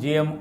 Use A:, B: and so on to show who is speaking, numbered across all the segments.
A: GM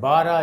A: 13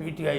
A: PTI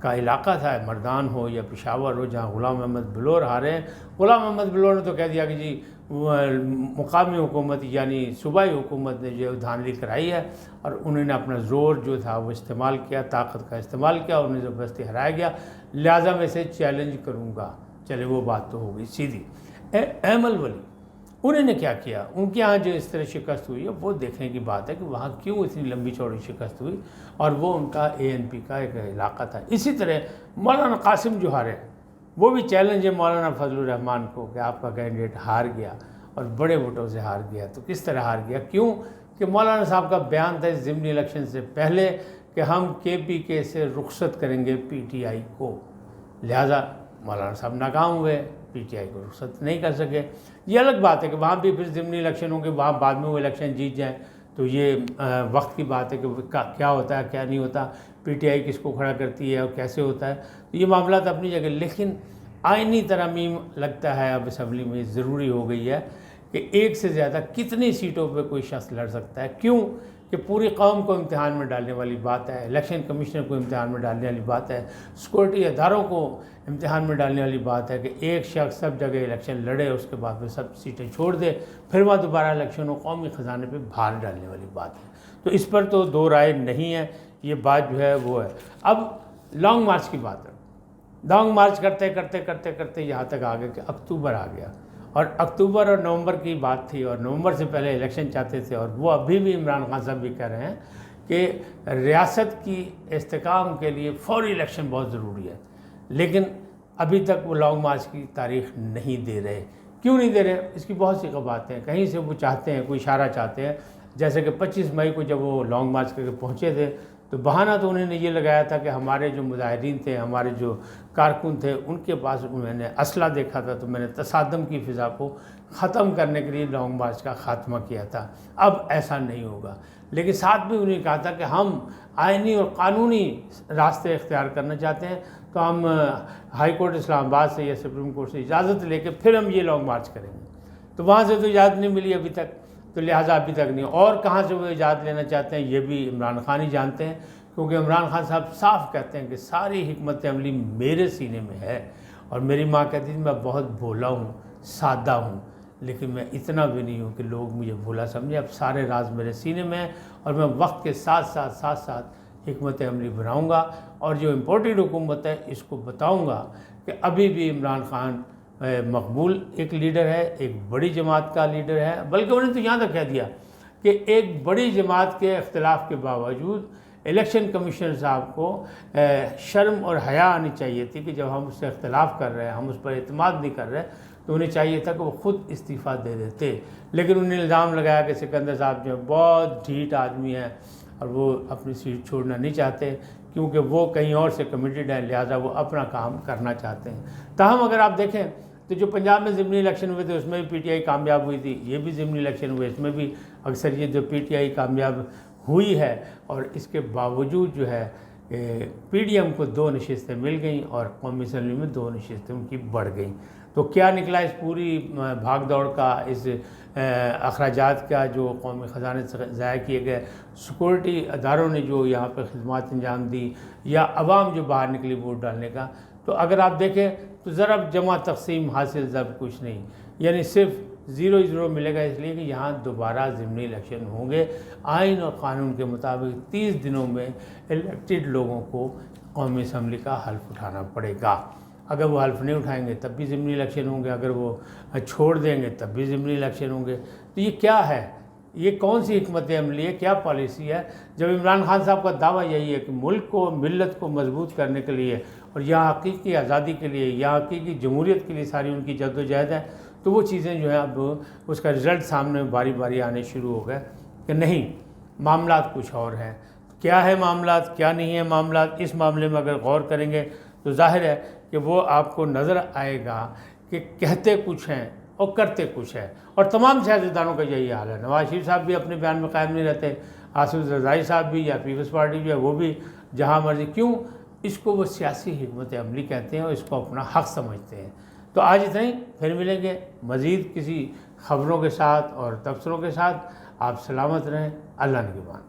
A: کا علاقہ تھا، مردان ہو یا پشاور ہو، جہاں غلام احمد بلور ہارے ہیں۔ غلام احمد بلور نے تو کہہ دیا کہ جی مقامی حکومت یعنی صوبائی حکومت نے جو دھاندلی کرائی ہے، اور انہوں نے اپنا زور جو تھا وہ استعمال کیا، طاقت کا استعمال کیا، اور انہیں زبردستی ہرایا گیا، لہٰذا میں اسے چیلنج کروں گا۔ چلے وہ بات تو ہو گئی سیدھی۔ ایمل ولی انہوں نے کیا کیا؟ ان کے ہاں جو اس طرح شکست ہوئی ہے وہ دیکھنے کی بات ہے کہ وہاں کیوں اتنی لمبی چوڑی شکست ہوئی، اور وہ ان کا ANP کا ایک علاقہ تھا۔ اسی طرح مولانا قاسم جو ہارے، وہ بھی چیلنج ہے مولانا فضل الرحمان کو کہ آپ کا کینڈیڈیٹ ہار گیا اور بڑے ووٹوں سے ہار گیا۔ تو کس طرح ہار گیا؟ کیوں کہ مولانا صاحب کا بیان تھا اس ضمنی الیکشن سے پہلے کہ ہم KPK سے رخصت کریں گے PTI کو، لہٰذا مولانا صاحب ناکام ہوئے، PTI کو رخصت نہیں کر سکے۔ یہ الگ بات ہے کہ وہاں بھی پھر ضمنی الیکشن ہوں گے، وہاں بعد میں وہ الیکشن جیت جائیں، تو یہ وقت کی بات ہے کہ کیا ہوتا ہے کیا نہیں ہوتا، PTI کس کو کھڑا کرتی ہے اور کیسے ہوتا ہے، تو یہ معاملات اپنی جگہ۔ لیکن آئینی ترامیم لگتا ہے اب اسمبلی میں ضروری ہو گئی ہے کہ ایک سے زیادہ کتنی سیٹوں پہ کوئی شخص لڑ سکتا ہے۔ کیوں کہ پوری قوم کو امتحان میں ڈالنے والی بات ہے، الیکشن کمیشنر کو امتحان میں ڈالنے والی بات ہے، سیکورٹی اداروں کو امتحان میں ڈالنے والی بات ہے کہ ایک شخص سب جگہ الیکشن لڑے، اس کے بعد پھر سب سیٹیں چھوڑ دے، پھر وہاں دوبارہ الیکشن ہو، قومی خزانے پہ بھار ڈالنے والی بات ہے۔ تو اس پر تو دو رائے نہیں ہے، یہ بات جو ہے وہ ہے۔ اب لانگ مارچ کی بات ہے، لانگ مارچ کرتے کرتے کرتے کرتے یہاں تک آ گیا کہ اکتوبر آ گیا، اور اکتوبر اور نومبر کی بات تھی، اور نومبر سے پہلے الیکشن چاہتے تھے، اور وہ ابھی بھی عمران خان صاحب بھی کہہ رہے ہیں کہ ریاست کی استحکام کے لیے فوری الیکشن بہت ضروری ہے، لیکن ابھی تک وہ لانگ مارچ کی تاریخ نہیں دے رہے۔ کیوں نہیں دے رہے؟ اس کی بہت سی باتیں ہیں، کہیں سے وہ چاہتے ہیں، کوئی اشارہ چاہتے ہیں، جیسے کہ 25 مئی کو جب وہ لانگ مارچ کر کے پہنچے تھے تو بہانہ تو انہوں نے یہ لگایا تھا کہ ہمارے جو مظاہرین تھے، ہمارے جو کارکن تھے، ان کے پاس میں نے اسلحہ دیکھا تھا، تو میں نے تصادم کی فضا کو ختم کرنے کے لیے لانگ مارچ کا خاتمہ کیا تھا۔ اب ایسا نہیں ہوگا، لیکن ساتھ بھی انہوں نے کہا تھا کہ ہم آئینی اور قانونی راستے اختیار کرنا چاہتے ہیں، تو ہم ہائی کورٹ اسلام آباد سے یا سپریم کورٹ سے اجازت لے کے پھر ہم یہ لانگ مارچ کریں گے۔ تو وہاں سے تو اجازت نہیں ملی ابھی تک، تو لہٰذا ابھی تک نہیں، اور کہاں سے وہ اجازت لینا چاہتے ہیں یہ بھی عمران خان ہی جانتے ہیں، کیونکہ عمران خان صاحب صاف کہتے ہیں کہ ساری حکمت عملی میرے سینے میں ہے، اور میری ماں کہتی تھی میں بہت بھولا ہوں، سادہ ہوں، لیکن میں اتنا بھی نہیں ہوں کہ لوگ مجھے بھولا سمجھیں، اب سارے راز میرے سینے میں ہیں، اور میں وقت کے ساتھ ساتھ حکمت عملی بناؤں گا، اور جو امپورٹڈ حکومت ہے اس کو بتاؤں گا کہ ابھی بھی عمران خان مقبول ایک لیڈر ہے، ایک بڑی جماعت کا لیڈر ہے، بلکہ انہوں نے تو یہاں تک کہہ دیا کہ ایک بڑی جماعت کے اختلاف کے باوجود الیکشن کمیشنر صاحب کو شرم اور حیا آنی چاہیے تھی کہ جب ہم اس سے اختلاف کر رہے ہیں، ہم اس پر اعتماد نہیں کر رہے، تو انہیں چاہیے تھا کہ وہ خود استعفیٰ دے دیتے، لیکن انہوں نے الزام لگایا کہ سکندر صاحب جو بہت ڈھیٹ آدمی ہیں اور وہ اپنی سیٹ چھوڑنا نہیں چاہتے، کیونکہ وہ کہیں اور سے کمیٹڈ ہیں، لہٰذا وہ اپنا کام کرنا چاہتے ہیں۔ تاہم اگر آپ دیکھیں تو جو پنجاب میں ضمنی الیکشن ہوئے تھے اس میں بھی PTI کامیاب ہوئی تھی، یہ بھی ضمنی الیکشن ہوئے، اس میں بھی اکثریت جو PTI کامیاب ہوئی ہے، اور اس کے باوجود جو ہے PDM کو 2 نشستیں مل گئیں اور قومی اسمبلی میں 2 نشستیں ان کی بڑھ گئیں۔ تو کیا نکلا اس پوری بھاگ دوڑ کا، اس اخراجات کا جو قومی خزانے سے ضائع کیے گئے، سیکورٹی اداروں نے جو یہاں پہ خدمات انجام دی، یا عوام جو باہر نکلی ووٹ ڈالنے کا، تو اگر آپ دیکھیں تو ضرب جمع تقسیم حاصل ضرب کچھ نہیں، یعنی صرف 0 ملے گا، اس لیے کہ یہاں دوبارہ ضمنی الیکشن ہوں گے۔ آئین اور قانون کے مطابق 30 دنوں میں الیکٹڈ لوگوں کو قومی اسمبلی کا حلف اٹھانا پڑے گا۔ اگر وہ حلف نہیں اٹھائیں گے تب بھی ضمنی الیکشن ہوں گے، اگر وہ چھوڑ دیں گے تب بھی ضمنی الیکشن ہوں گے۔ تو یہ کیا ہے؟ یہ کون سی حکمت عملی ہے؟ کیا پالیسی ہے؟ جب عمران خان صاحب کا دعویٰ یہی ہے کہ ملک کو، ملت کو مضبوط کرنے کے لیے اور یہاں حقیقی آزادی کے لیے، یہاں حقیقی جمہوریت کے لیے ساری ان کی جدوجہد ہے، تو وہ چیزیں جو ہیں اب اس کا رزلٹ سامنے باری باری آنے شروع ہو گئے کہ نہیں، معاملات کچھ اور ہیں۔ کیا ہے معاملات، کیا نہیں ہے معاملات؟ اس معاملے میں اگر غور کریں گے تو ظاہر ہے کہ وہ آپ کو نظر آئے گا کہ کہتے کچھ ہیں اور کرتے کچھ ہیں، اور تمام سیاستدانوں کا یہی حال ہے۔ نواز شریف صاحب بھی اپنے بیان میں قائم نہیں رہتے، آصف رضائی صاحب بھی، یا پیپلز پارٹی جو ہے وہ بھی جہاں مرضی، کیوں؟ اس کو وہ سیاسی حکمت عملی کہتے ہیں اور اس کو اپنا حق سمجھتے ہیں۔ تو آج اتنا ہی، پھر ملیں گے مزید کسی خبروں کے ساتھ اور تبصروں کے ساتھ۔ آپ سلامت رہیں، اللہ نگہبان۔